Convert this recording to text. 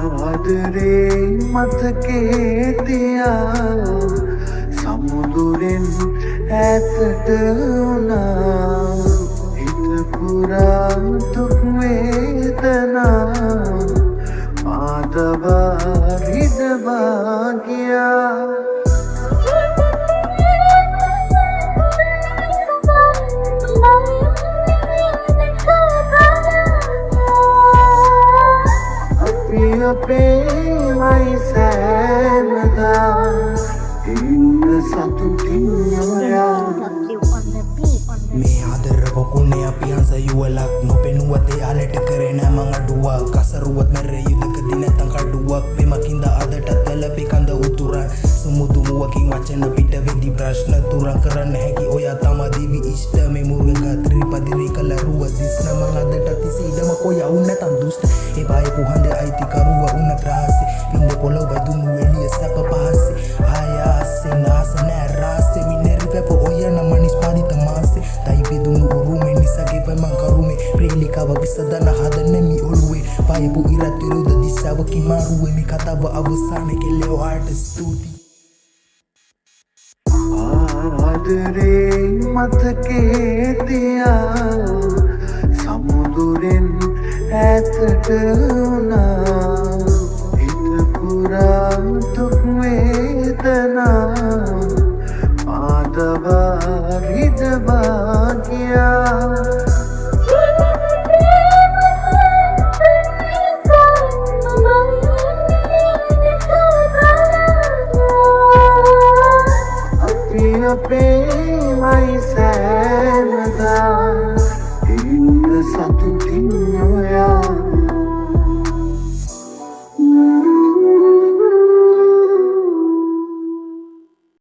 ආදරේ මතකේ තියා සමුදුරෙන් ඈතට වුණා හිත පුරා දුක් වේදනා මාදවා රිදවා ගියා අපේමයි සෑමදා ඉන්න සතුටින් යමයා මේ ආදර පොකුණේ අපි හංසයුවලක් නොපෙනුවත් එයාලට කරේ නෑ මං අඩුවක් කසරුවත් මැරේ යුදකදී නැතන් කඩුවක් පෙමකින්ද අදටත් වැළපේ කඳ උතුරන් සුමුදු මුවකින් වචන පිට වෙදි ප්‍රශ්න තුරන් කරන්න හැකි ඔයා තමා දිවි ඉෂ්ට මේ මුර්ග ත්‍රිපදිරේ කල රුව දිස්න මං අදටත් ඉසීඩම කොයා උන් නැතන් දුෂ්ට ඒ බය පුහඳ අයිතිකරුව උන ත්‍රාසේ පින්ද පොළොව දුන්නු එළිය සැප පහසේ ආයාසේ නාසනෑ රාසේ මිනෙරි වෙප ඔයන මනිස් පාරිත මාසේ තයි දුන්නු උරුමේ නිසගේ පමං කරුමේ ප්‍රේලිකාව විසදන හදන්නේ ඔළුවේ පයපු ඉරත් විරුද්ධ දිශාවකින් මාරුවේ මේ කතාව අවසානයේ කෙල්ලෝ ආට ස්තුති ආදරේ මතකේ තියා සමුදුරෙන් ඈතට වුණා හිත පුරා දුක් වේදනා මාදවා රිදවා ගියා අපේමයි සෑමදා ඉන්න සතුටින්